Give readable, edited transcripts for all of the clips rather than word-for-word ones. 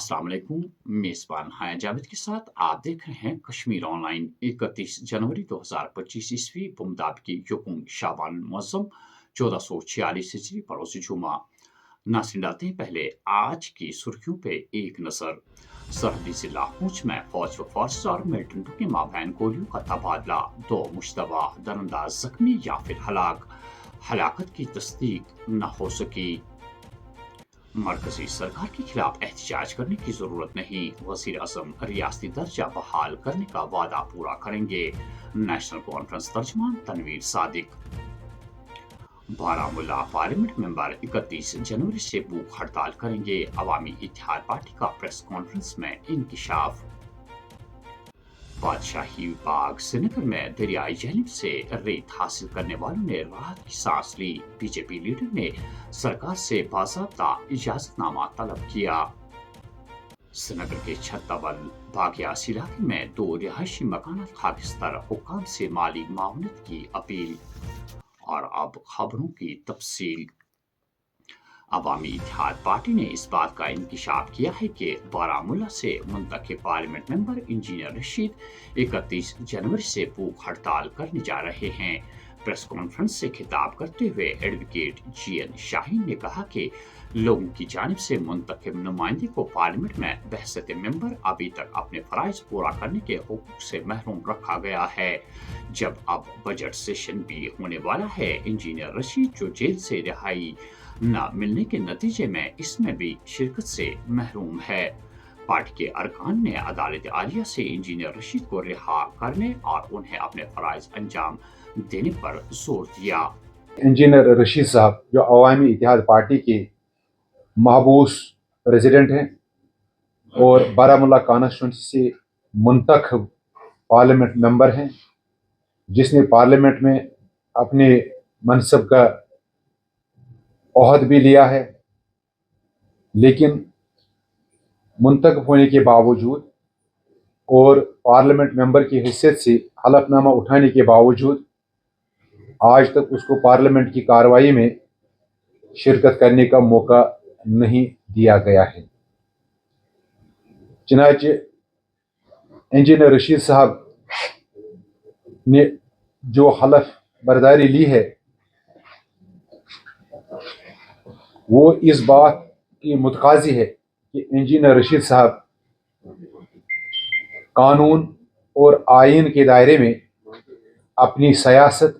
अस्सलाम वालेकुम। मेज़बान हाया जावेद के साथ आप देख रहे हैं कश्मीर ऑनलाइन। 31 जनवरी 2025 ईस्वी बमुताबिक यकुम शाबान मुअज़्ज़म 1446 हिजरी पड़ोसी जुमा। नाज़रीन डालते हैं पहले आज की सुर्खियों पे एक नज़र। सरहदी जिला पूंछ में फौज व फोर्स और मिलिटेंटों के माबैन गोलियों का तबादला, 2 मुश्तबा दरअंदाज जख्मी या फिर हलाकत की तस्दीक न हो सकी। मरकजी सरकार के खिलाफ एहतजाज करने की जरूरत नहीं, वजीर आजम रियासती दर्जा बहाल करने का वादा पूरा करेंगे। नेशनल कॉन्फ्रेंस तर्जमान तनवीर सादिक। बारामूला पार्लियामेंट मेंबर 31 जनवरी से भूख हड़ताल करेंगे, अवामी इत्तेहाद पार्टी का प्रेस कॉन्फ्रेंस में इंकिशाफ। बादशाही बाग श्रीनगर में दरियाई जहलीम से रेत हासिल करने वालों ने राहत की सांस ली, बीजेपी लीडर ने सरकार से बाज़ाब्ता इजाजतनामा तलब किया। श्रीनगर के छत्ताबल बागियास इलाके में 2 रिहायशी मकान खाकिस्तान हुक्काम से माली मावनत की अपील। और अब खबरों की तफसील। अवामी इत्तेहाद पार्टी ने इस बात का इंकिशाफ किया है कि बारामूला से मुंतखब पार्लियामेंट मेंबर इंजीनियर रशीद 31 जनवरी से भूख हड़ताल करने जा रहे हैं। प्रेस कॉन्फ्रेंस से खिताब करते हुए एडवोकेट GN शाहीन ने कहा कि लोगों की जानिब से मुंतखब नुमाइंदे को पार्लियामेंट में बहसत मेंबर अभी तक अपने फराइज पूरा करने के हुकूक से महरूम रखा गया है। जब अब बजट सेशन भी होने वाला है, इंजीनियर रशीद जो जेल से रिहाई न मिलने के नतीजे में इसमें भी शिरकत से महरूम है। पार्टी के अरकान ने अदालत आलिया से इंजीनियर रशीद को रिहा करने और उन्हें अपने फराइज अंजाम देने पर जोर दिया। इंजीनियर रशीद साहब जो अवामी इत्तेहाद पार्टी के महबूस प्रेसिडेंट हैं और बारामूला कॉन्स्टिट्यूंसी से मुंतखब पार्लियामेंट मेंबर हैं, जिसने पार्लियामेंट में अपने मनसब का ओहद भी लिया है, लेकिन मुंतखब होने के बावजूद और पार्लियामेंट मेंबर की हैसियत से हलफनामा उठाने के बावजूद आज तक उसको पार्लियामेंट की कार्रवाई में शिरकत करने का मौका नहीं दिया गया है। चुनांचे इंजीनियर रशीद साहब ने जो हलफ बर्दारी ली है, वो इस बात की मुतकाजी है कि इंजीनियर रशीद साहब कानून और आइन के दायरे में अपनी सियासत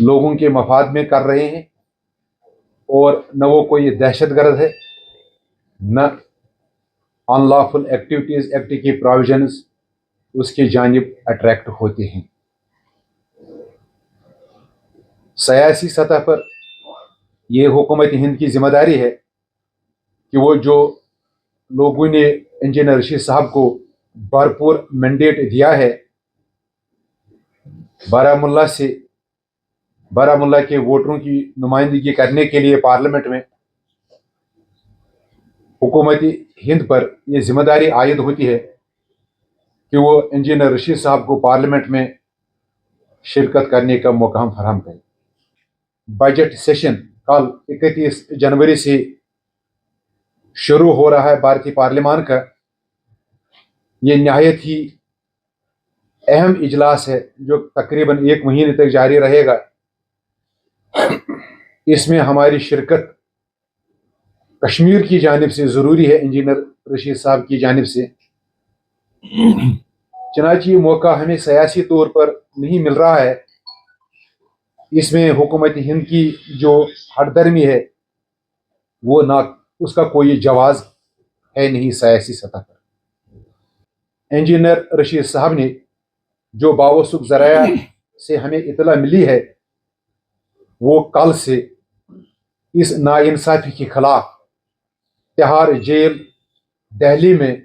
लोगों के मफाद में कर रहे हैं और न वो कोई दहशतगर्द है, न अनलॉफुल एक्टिविटीज़ एक्ट के प्रोविजंस उसकी जानिब अट्रैक्ट होते हैं। सियासी सतह पर यह हुकूमत हिंद की जिम्मेदारी है कि वो जो लोगों ने इंजीनियर रशीद साहब को भरपूर मैंडेट दिया है, बारामूला के वोटरों की नुमाइंदगी करने के लिए पार्लियामेंट में हुकूमत हिंद पर यह जिम्मेदारी आयद होती है कि वो इंजीनियर रशीद साहब को पार्लियामेंट में शिरकत करने का मौका हम फराहम करें। बजट सेशन कल 31 जनवरी से शुरू हो रहा है भारतीय पार्लियामान का। ये नहायत ही अहम इजलास है जो तकरीबन 1 महीने तक जारी रहेगा। इसमें हमारी शिरकत कश्मीर की जानिब से ज़रूरी है, इंजीनियर रशीद साहब की जानिब से। चुनांचे ये मौका हमें सियासी तौर पर नहीं मिल रहा है। इसमें हुकूमत हिंद की जो हठधर्मी है वो ना उसका कोई जवाज है नहीं सियासी सतह पर। इंजीनियर रशीद साहब ने जो बावसूख ज़राया से हमें इतला मिली है, वो कल से इस नाइंसाफी के खिलाफ तिहाड़ जेल दिल्ली में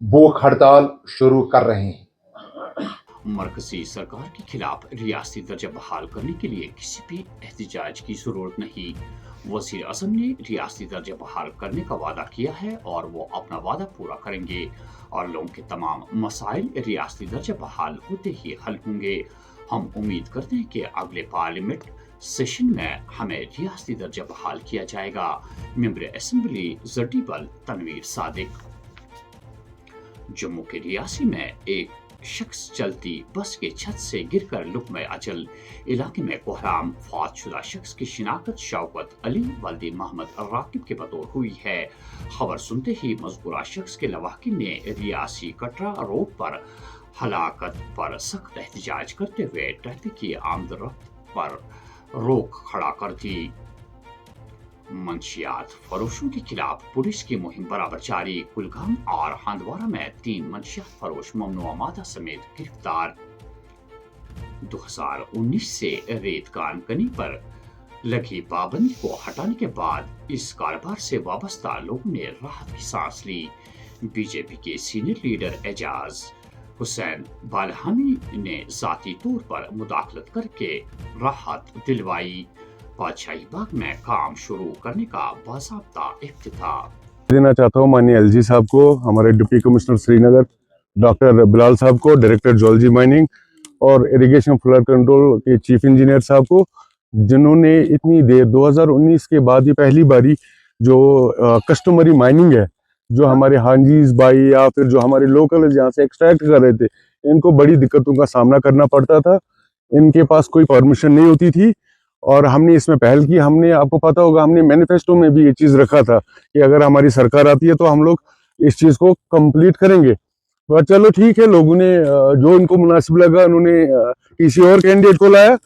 भूख हड़ताल शुरू कर रहे हैं। मरकजी सरकार के खिलाफ रियासती दर्जा बहाल करने के लिए किसी भी एहतजाज की जरूरत नहीं। वजीर आजम ने रियासती दर्जा बहाल करने का वादा किया है और वो अपना वादा पूरा करेंगे और लोगों के तमाम मसाइल रियासती दर्जा बहाल होते ही हल होंगे। हम उम्मीद करते हैं कि अगले पार्लियामेंट सेशन में हमें रियासती दर्जा बहाल किया जाएगा। मेंबर असेंबली जर्टीबल तनवीर सादिक। जम्मू के रियासी में एक शख्स चलती बस के छत से गिरकर लुकमे अचल। इलाके में कोहराम। फातशुदा शख्स की शिनाख्त शौकत अली वल्दी मोहम्मद राकिब के बतौर हुई है। खबर सुनते ही मजबूरा शख्स के लवाकिन ने रियासी कटरा रोड पर हलाकत पर सख्त एहतजाज करते हुए ट्रैफिक की आमदरफ्त पर रोक खड़ा कर दी। मंशियात फरोशों के खिलाफ पुलिस की मुहिम बराबर जारी। कुलगाम और हंदवारा में 3 मंशियात फरोश ममनुआ मादा समेत गिरफ्तार। 2019 से रेत कानकनी पर लगी पाबंदी को हटाने के बाद इस कारोबार से वाबस्ता लोगों ने राहत की सांस ली। बीजेपी के सीनियर लीडर एजाज हुसैन बालहानी ने जाती तौर पर मुदाखलत करके राहत दिलवाई। बादशाही बाग में काम शुरू करने का बाज़ाब्ता इफ्तिताह देना चाहता हूँ माननीय एलजी साहब को, हमारे deputy commissioner Srinagar doctor Bilal साहब को, डायरेक्टर जूलॉजी माइनिंग और इरिगेशन फ्लड कंट्रोल के चीफ इंजीनियर साहब को, जिन्होंने इतनी देर 2019 के बाद ही पहली बारी जो कस्टमरी माइनिंग है, जो हमारे हांजीज भाई या फिर जो हमारे लोकल जहाँ से एक्सट्रैक्ट कर रहे थे, इनको बड़ी दिक्कतों का सामना करना पड़ता था। इनके पास कोई परमिशन नहीं होती थी और हमने इसमें पहल की। हमने, आपको पता होगा, हमने मैनिफेस्टो में भी ये चीज़ रखा था कि अगर हमारी सरकार आती है तो हम लोग इस चीज़ को कंप्लीट करेंगे। पर चलो ठीक है, लोगों ने जो इनको मुनासिब लगा उन्होंने किसी और कैंडिडेट को लाया,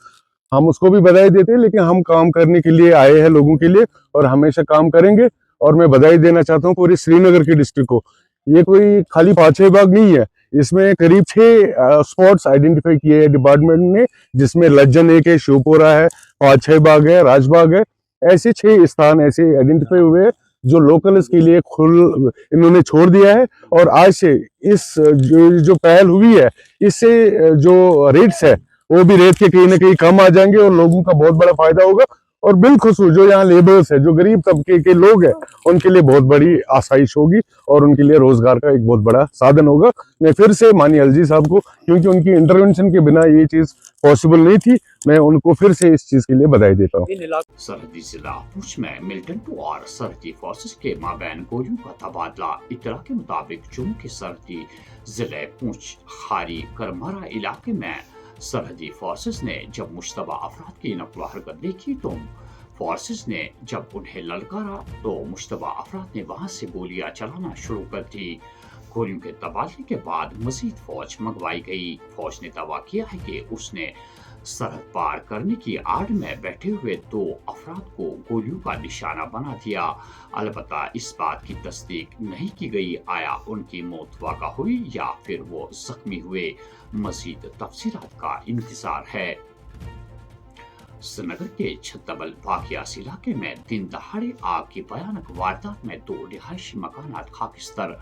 हम उसको भी बधाई देते हैं, लेकिन हम काम करने के लिए आए हैं लोगों के लिए और हमेशा काम करेंगे। और मैं बधाई देना चाहता हूँ पूरे श्रीनगर के डिस्ट्रिक्ट को। ये कोई खाली 5-6 बाग नहीं है, इसमें करीब 6 स्पॉट्स आइडेंटिफाई किए हैं डिपार्टमेंट ने, जिसमें लज्जन एक है, शिवपुरा है, 5-6 बाग है, राजबाग है। ऐसे 6 स्थान ऐसे आइडेंटिफाई हुए हैं जो लोकल्स के लिए इन्होंने छोड़ दिया है। और आज से इस जो पहल हुई है, इससे जो रेट्स है वो भी रेट के कहीं ना कहीं कम आ जाएंगे और लोगों का बहुत बड़ा फायदा होगा। और बिलखुसूस जो यहाँ लेबर्स है, जो गरीब तबके के लोग हैं, उनके लिए बहुत बड़ी आसाइश होगी और उनके लिए रोजगार का एक बहुत बड़ा साधन होगा। मैं फिर से माननीय एलजी साहब को, क्योंकि उनकी इंटरवेंशन के बिना ये चीज पॉसिबल नहीं थी, मैं उनको फिर से इस चीज के लिए बधाई देता हूँ। सरहदी जिला पुंछ में मिलिटेंट और सरहदी फोर्सेस के माबैन गोलियों का तबादला। इत्तला के मुताबिक जम्मू के सरहदी जिले पुंछ खारी करमारा इलाके में सरहदी फोर्सेस ने जब मुश्तबा अफराद की नकलो हरकत देखी तो फोर्सेस ने जब उन्हें ललकारा तो मुश्तबा अफराद ने वहां से गोलियां चलाना शुरू कर दी। गोलियों के तबादले के बाद मजीद फौज मंगवाई गई। फौज ने दावा किया है कि उसने सरहद पार करने की आड़ में बैठे हुए 2 अफराद को गोलियों का निशाना बना दिया। अलबत्ता इस बात की तस्दीक नहीं की गई आया उनकी मौत वाक़ा हुई या फिर वो जख्मी हुए। मजीद तफसीलात का इंतजार है। श्रीनगर के छत्तबल वाकियास इलाके में दिन दहाड़े आग की भयानक वारदात में 2 रिहायशी मकानात खाकिस्तर।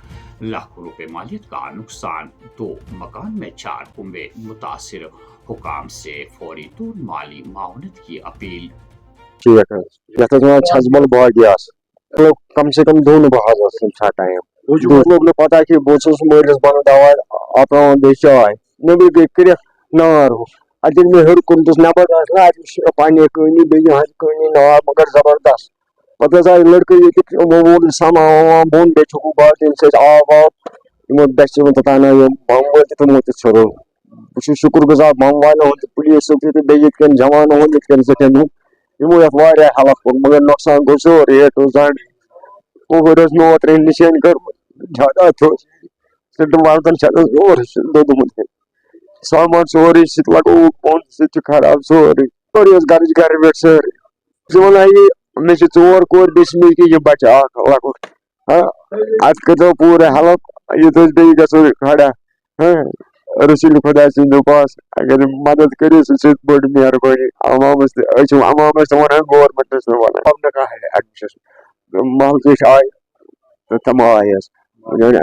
लाखों रुपए मालियत का नुकसान। 2 मकान में 4 कुंबे मुतासिर। हुकाम से फौरी तौर माली माउनत की अपील। छजमल वाकियास कम से कम 2 बहाज टाइम लोग पता कि बहुत मरिस बन दवा आप चाय नबी गई कर नार हो अगर मे हर कुन नबर पानी कनी बनी नार मगर जबरदस्त पता लड़के ये वो सामान बोन बे बाल्टीन से आब आब बस तताना बम तमो छोड़ो बस शुक्र गुजार बम वालों पुलिस बेन जवानों यमो हेल्प कोर मगर नुकसान गो सोरे ए टू जेड ओवर नो ट्रेन निशान कर ज्यादा तो वार्तन जोर दोमुत सामान सोरे लगो फोन से खराब सोरे और घर घर पे सोरे वन मे 4 कोर बेस की ये बच्चा लगो अत करो पूरे हेल्प ये बे गो खड़ा रसूल खुदा सिंध पास अगर मदद करो सह बड़ मेहरबानी अवामस वन गवर्नमेंटस वन अब कहा है एडमिशन महल आय तो तम आयस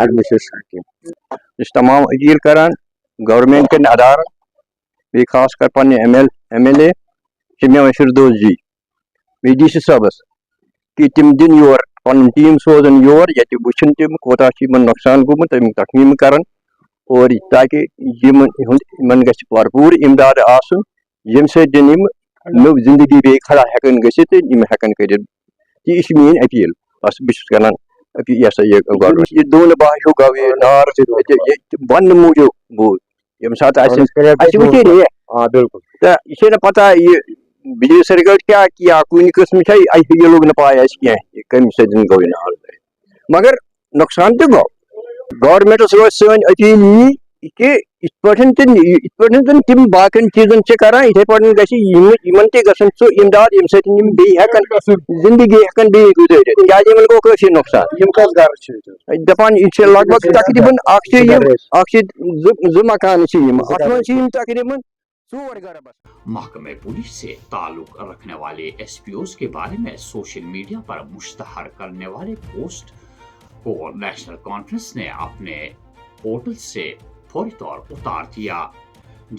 एडमिशन तमाम अपील करान गवर्नमेंट के अदार बे खास कर पे एम.एल.ए. शमीम फिरदौस जी डी.सी. साहबस कि तिम दिन योर पन टीम सोजन योर ये वुचन तिम कोता नुकसान गोमुत तमिक तखमीम करन और ताकि भरपूर इमदाद आसन यम से نو زندگی بے کھڑا ہیکن گژھِتھ یِم ہیکن کٔرِتھ یہِ چھِ میٛٲنۍ أپیٖل بس بہٕ چھُس کران یہِ ہسا یہِ گورمنٹ یہِ دوٗنہٕ باسیٚو گوٚو یہِ نار وننہٕ موٗجوٗب بوٗز ییٚمہِ ساتہٕ اَسہِ وٕچھے نا بالکل تہٕ یہِ چھے نہٕ پتہ یہِ بجلی سرکٹ کیٛاہ کیٛاہ کُنہِ قٕسمٕچ یہِ لوٚگ نہٕ پاے اَسہِ کینٛہہ یہِ کَمہِ سۭتۍ گوٚو یہِ نار مگر نۄقصان تہِ گوٚو گورمنٹس روزِ سٲنۍ أپیٖل یی کہ یِتھ پٲٹھۍ زن تِم باقین چیٖزن چھِ کران یِتھے پٲٹھۍ گژھِ یِمن تہِ گژھُن سُہ امداد ییٚمہِ سۭتۍ یِم بیٚیہِ ہیٚکن زندگی ہیٚکن بیٚیہِ گُزٲرِتھ کیٛازِ یِمن گوٚو کٲفی نۄقصان یِم کٔژ گرٕ چھِ دپان یہِ چھِ لگ بگ تقریٖبن اکھ چھِ زٕ مکانہٕ چھِ یِم اتھ منٛز چھِ یِم تقریٖبن 4 گرٕ بس محکمہ پولیس سے تعلق رکھنے والے ایس پی اوز کے بارے میں سوشل میڈیا پر مشتہر کرنے والے پوسٹ کو نیشنل کانفرنس نے اپنے پورٹل سے فوری طور اتار دیا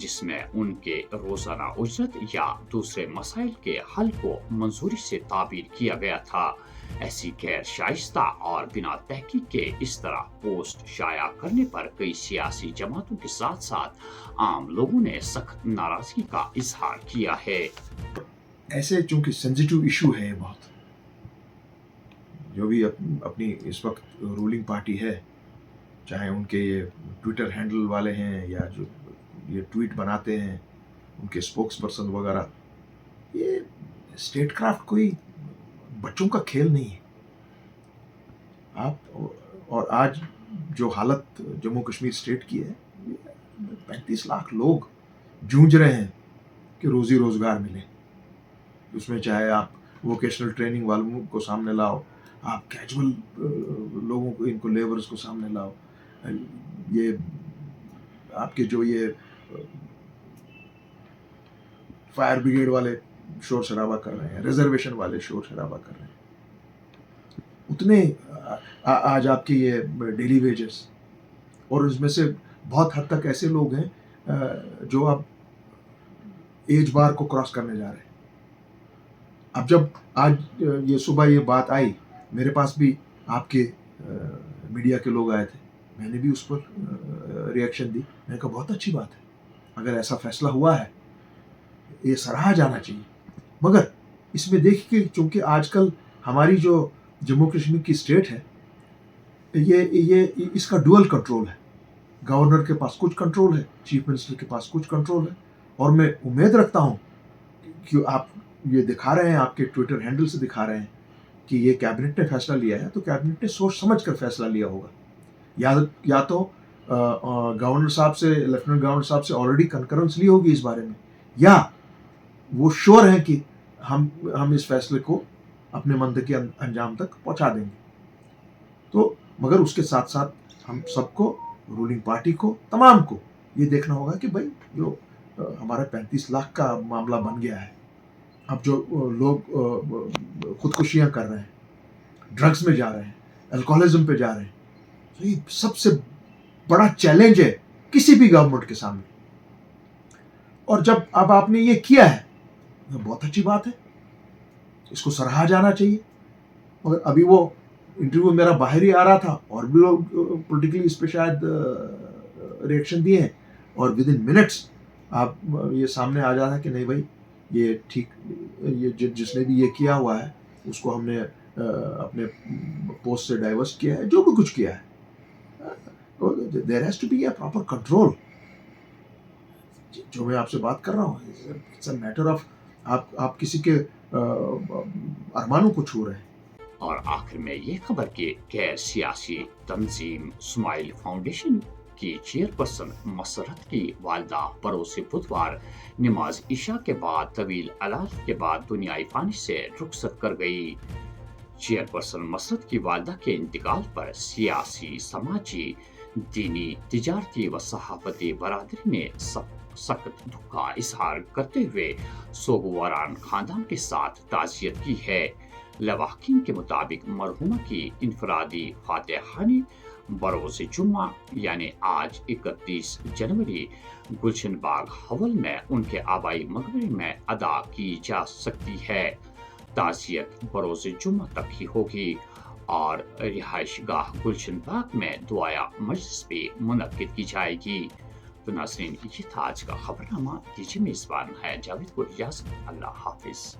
جس میں ان کے روزانہ اجرت یا دوسرے مسائل کے حل کو منظوری سے تعبیر کیا گیا تھا ایسی غیر شائستہ اور بنا تحقیق کے اس طرح پوسٹ شائع کرنے پر کئی سیاسی جماعتوں کے ساتھ ساتھ عام لوگوں نے سخت ناراضگی کا اظہار کیا ہے. ایسے چونکہ سینسیٹیو ایشو ہے یہ بہت جو بھی اپنی اس وقت رولنگ پارٹی ہے چاہے ان کے یہ ٹویٹر ہینڈل والے ہیں یا جو یہ ٹویٹ بناتے ہیں ان کے اسپوکس پرسن وغیرہ یہ اسٹیٹ کرافٹ کوئی بچوں کا کھیل نہیں ہے. آپ اور آج جو حالت جموں کشمیر اسٹیٹ کی ہے 35 لاکھ لوگ جونج رہے ہیں کہ روزی روزگار ملے اس میں چاہے آپ ووکیشنل ٹریننگ والوں کو سامنے لاؤ آپ کیجول لوگوں کو ان کو لیبرز کو سامنے لاؤ یہ آپ کے جو یہ فائر بریگیڈ والے شور شرابہ کر رہے ہیں ریزرویشن والے شور شرابہ کر رہے ہیں اتنے آج آپ کے یہ ڈیلی ویجز اور اس میں سے بہت حد تک ایسے لوگ ہیں جو اب ایج بار کو کراس کرنے جا رہے ہیں. اب جب آج یہ صبح یہ بات آئی میرے پاس بھی آپ کے میڈیا کے لوگ آئے تھے میں نے بھی اس پر ریئیکشن دی میں نے کہا بہت اچھی بات ہے اگر ایسا فیصلہ ہوا ہے یہ سراہا جانا چاہیے مگر اس میں دیکھیے چونکہ آج کل ہماری جو جموں کشمیر کی اسٹیٹ ہے یہ اس کا ڈوئل کنٹرول ہے گورنر کے پاس کچھ کنٹرول ہے چیف منسٹر کے پاس کچھ کنٹرول ہے اور میں امید رکھتا ہوں کہ آپ یہ دکھا رہے ہیں آپ کے ٹویٹر ہینڈل سے دکھا رہے ہیں کہ یہ کیبنٹ نے فیصلہ لیا ہے تو کیبنٹ نے سوچ سمجھ کر فیصلہ لیا ہوگا یا تو گورنر صاحب سے لیفٹیننٹ گورنر صاحب سے آلریڈی کنکرنس لی ہوگی اس بارے میں یا وہ شور ہیں کہ ہم اس فیصلے کو اپنے منطقی انجام تک پہنچا دیں گے. تو مگر اس کے ساتھ ساتھ ہم سب کو رولنگ پارٹی کو تمام کو یہ دیکھنا ہوگا کہ بھائی جو ہمارا 35 لاکھ کا معاملہ بن گیا ہے اب جو لوگ خودکشیاں کر رہے ہیں ڈرگس میں جا رہے ہیں الکوہلزم پہ جا رہے ہیں تو یہ سب سے بڑا چیلنج ہے کسی بھی گورنمنٹ کے سامنے. اور جب اب آپ نے یہ کیا ہے بہت اچھی بات ہے اس کو سراہا جانا چاہیے. مگر ابھی وہ انٹرویو میرا باہر ہی آ رہا تھا اور بھی لوگ پولیٹیکلی اس پہ شاید ریئیکشن دیے ہیں اور ود ان منٹس آپ یہ سامنے آ جاتا ہے کہ نہیں بھائی یہ ٹھیک یہ جس نے بھی یہ کیا ہوا ہے اس کو ہم نے اپنے پوسٹ سے ڈائیورس کیا ہے جو بھی کچھ کیا ہے there has to be a proper control. جو میں آپ سے بات کر رہا ہوں it's a matter of آپ کسی کے ارمانوں کو چھو رہے ہیں. اور آخر میں یہ خبر کہ غیر سیاسی تنظیم اسماعیل فاؤنڈیشن کی چیئرپرسن مسرت کی والدہ بروز بدوار نماز عشاء کے بعد طویل علاج کے بعد دنیائے فانی سے رخصت کر گئی. چیئرپرسن مسرت کی والدہ کے انتقال پر سیاسی سماجی دینی تجارتی و صحافتی برادری نے سخت دکھ کا اظہار کرتے ہوئے سوگواران خاندان کے ساتھ تعزیت کی ہے. لواحقین کے مطابق مرحومہ کی انفرادی فاتحانی بروز جمعہ یعنی آج 31 جنوری گلشن باغ حول میں ان کے آبائی مقبرے میں ادا کی جا سکتی ہے. تعزیت بروز جمعہ تک ہی ہوگی اور رہائش گاہ گلشن باغ میں دعایا مجلس بھی منعقد کی جائے گی. تو ناظرین یہ تھا آج کا خبر نامہ. دیجیے میزبان ہے جاوید کو اجازت. اللہ حافظ.